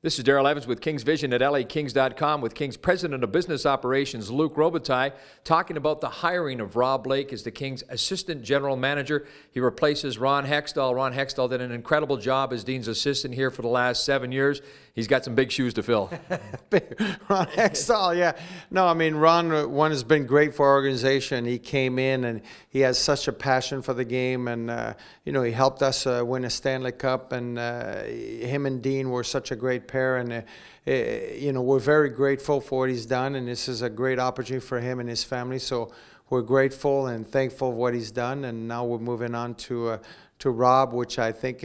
This is Daryl Evans with Kings Vision at LAKings.com with Kings President of Business Operations, Luc Robitaille, talking about the hiring of Rob Blake as the Kings Assistant General Manager. He replaces Ron Hextall. Ron Hextall did an incredible job as Dean's assistant here for the last 7 years. He's got some big shoes to fill. Ron Hextall, yeah. No, I mean, Ron has been great for our organization. He came in and he has such a passion for the game, and you know, he helped us win a Stanley Cup, and him and Dean were such a great pair, and you know, we're very grateful for what he's done, and this is a great opportunity for him and his family. So we're grateful and thankful for what he's done, and now we're moving on to Rob, which I think,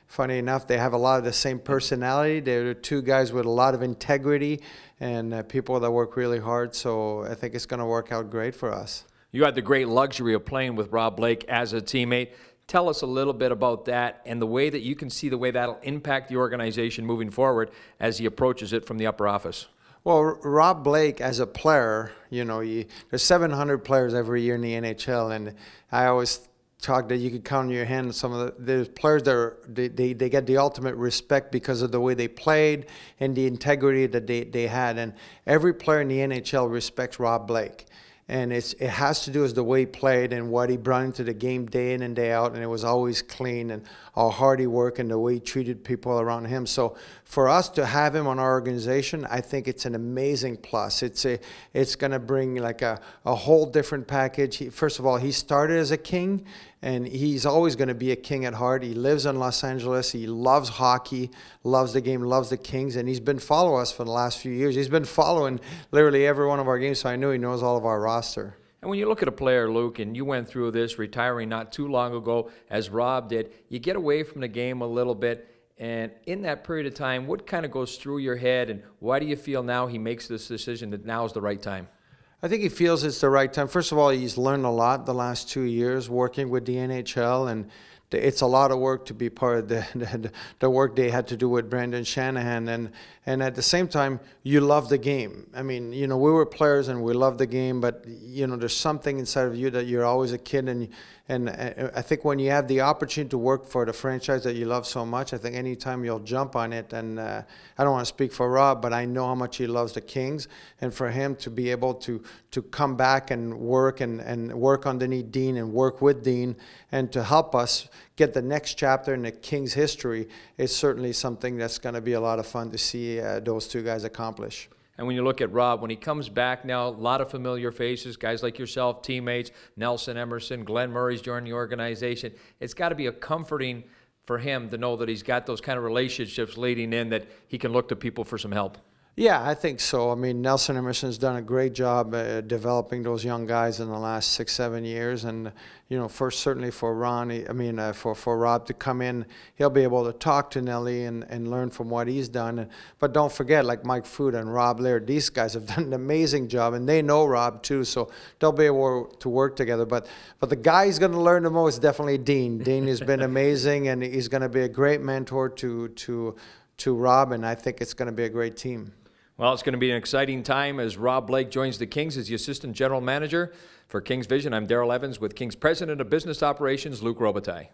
funny enough, they have a lot of the same personality. They're two guys with a lot of integrity and people that work really hard. So I think it's going to work out great for us. You had the great luxury of playing with Rob Blake as a teammate. Tell us a little bit about that and the way that you can see the way that'll impact the organization moving forward as he approaches it from the upper office. Well, Rob Blake as a player, you know, there's 700 players every year in the NHL, and I always talk that you could count on your hand some of the players that they get the ultimate respect because of the way they played and the integrity that they had. And every player in the NHL respects Rob Blake. And it has to do with the way he played and what he brought into the game day in and day out, and it was always clean, and how hard he worked and the way he treated people around him. So for us to have him on our organization, I think it's an amazing plus. It's going to bring like a whole different package. First of all, he started as a King, and he's always going to be a King at heart. He lives in Los Angeles. He loves hockey, loves the game, loves the Kings, and he's been following us for the last few years. He's been following literally every one of our games, so I know he knows all of our roster. And when you look at a player, Luke, and you went through this retiring not too long ago, as Rob did, you get away from the game a little bit. And in that period of time, what kind of goes through your head, and why do you feel now he makes this decision that now is the right time? I think he feels it's the right time. First of all, he's learned a lot the last 2 years working with the NHL, and it's a lot of work to be part of the work they had to do with Brendan Shanahan. And at the same time, you love the game. I mean, you know, we were players and we love the game, but, you know, there's something inside of you that you're always a kid. And I think when you have the opportunity to work for the franchise that you love so much, I think anytime you'll jump on it. And I don't want to speak for Rob, but I know how much he loves the Kings. And for him to be able to come back and work underneath Dean and work with Dean and to help us get the next chapter in the Kings' history is certainly something that's going to be a lot of fun to see those two guys accomplish. And when you look at Rob, when he comes back now, a lot of familiar faces, guys like yourself, teammates, Nelson Emerson, Glenn Murray's joined the organization. It's got to be a comforting for him to know that he's got those kind of relationships leading in that he can look to people for some help. Yeah, I think so. I mean, Nelson Emerson's done a great job developing those young guys in the last 6-7 years, and you know, certainly for Ron, for Rob to come in, he'll be able to talk to Nelly and learn from what he's done. But don't forget, like Mike Food and Rob Laird, these guys have done an amazing job, and they know Rob too, so they'll be able to work together. But the guy who's going to learn the most is definitely Dean. Dean has been amazing, and he's going to be a great mentor to Rob, and I think it's going to be a great team. Well, it's going to be an exciting time as Rob Blake joins the Kings as the Assistant General Manager. For Kings Vision, I'm Daryl Evans with Kings President of Business Operations, Luc Robitaille.